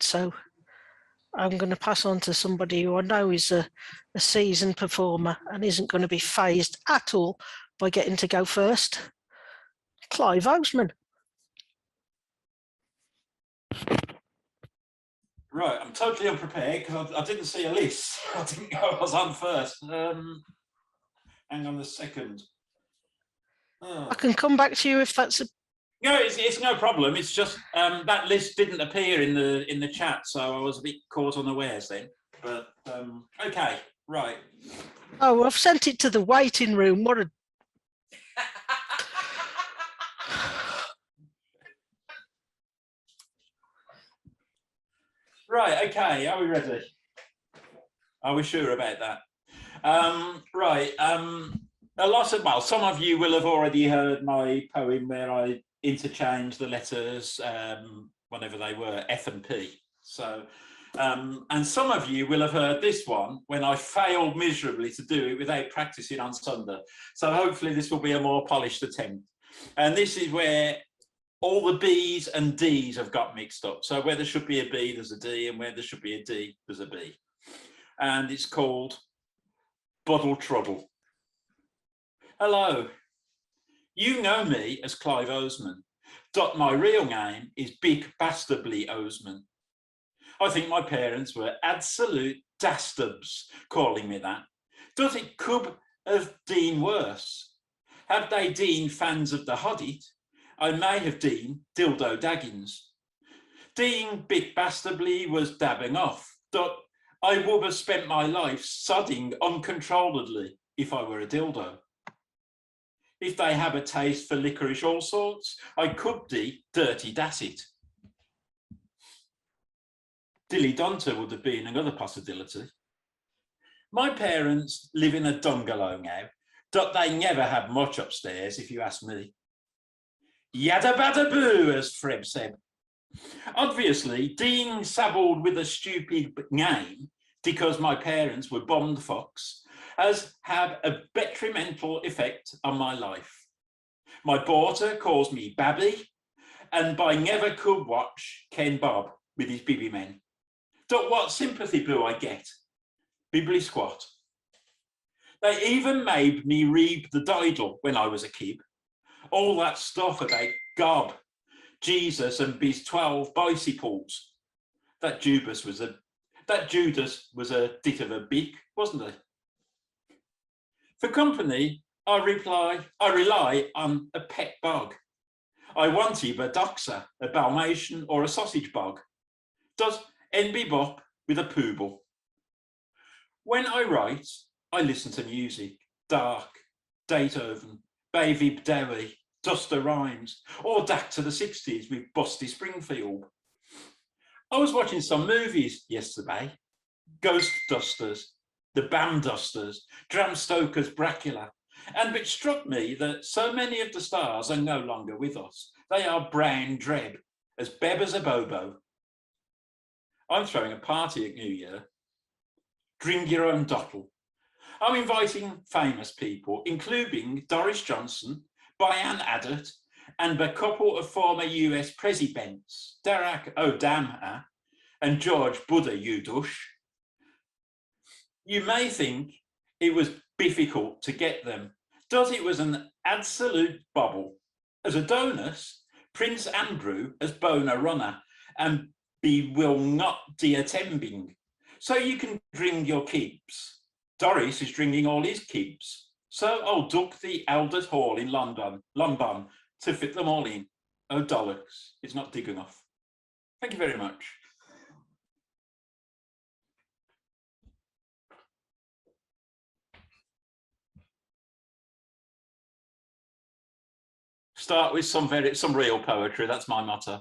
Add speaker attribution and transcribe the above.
Speaker 1: so I'm going to pass on to somebody who I know is a seasoned performer and isn't going to be fazed at all by getting to go first. Clive Oseman.
Speaker 2: Right, I'm totally unprepared because I didn't see a list. I didn't know I was on first. Hang on a second. Oh.
Speaker 1: I can come back to you if that's a...
Speaker 2: No, it's no problem. It's just that list didn't appear in the chat, so I was a bit caught unawares then. But okay, right.
Speaker 1: Oh, I've sent it to the waiting room. What a...
Speaker 2: Right, okay, are we ready? Are we sure about that? Right, a lot of, well, some of you will have already heard my poem where I interchange the letters, whenever they were, F and P. So, and some of you will have heard this one when I failed miserably to do it without practicing on Sunday. So hopefully this will be a more polished attempt. And this is where all the B's and D's have got mixed up. So where there should be a B, there's a D, and where there should be a D, there's a B. And it's called Bottle Trouble. Hello, you know me as Clive Oseman, but my real name is Big Bastardly Oseman. I think my parents were absolute dastards calling me that. Does it could have been worse? Had they been fans of the Hoddit, I may have been Dildo Daggins. Dean Big Bastardly was dabbing off, but I would have spent my life sodding uncontrolledly if I were a dildo. If they have a taste for licorice all sorts, I could be Dirty Dassit. Dilly Donta would have been another possibility. My parents live in a bungalow now, but they never have much upstairs, if you ask me. Yada bada boo, as Fred said. Obviously, Dean sabbled with a stupid name because my parents were bond fucks has had a detrimental effect on my life. My daughter calls me Babby, and I never could watch Ken Bob with his bibby men. So what sympathy do I get? Bibbly squat. They even made me read the Diddle when I was a kid. All that stuff about God, Jesus and his 12 bicycles. That Judas was a bit of a beak, wasn't he? For company, I rely on a pet bug. I want either a doxer, a Dalmatian or a sausage bug. Does NB Bop with a poodle. When I write, I listen to music, Dark, Beethoven, Baby Dowie, Duster Rhymes, or back to the 60s with Busty Springfield. I was watching some movies yesterday, Ghost Dusters, The Bam Dusters, Dram Stoker's Dracula, and it struck me that so many of the stars are no longer with us. They are brown dreb, as beb as a bobo. I'm throwing a party at New Year. Drink your own bottle. I'm inviting famous people, including Doris Johnson, Diane Addott, and a couple of former US presidents, Barack Obama and George Buddha Yudush. You may think it was difficult to get them, but it was an absolute bubble. As a donus, Prince Andrew as Bona Runner and be will not be attending. So you can drink your keeps. Doris is drinking all his keeps. So I'll duck the Elders Hall in London to fit them all in. Oh, dollars, it's not big enough. Thank you very much. Start with some real poetry, that's my motto.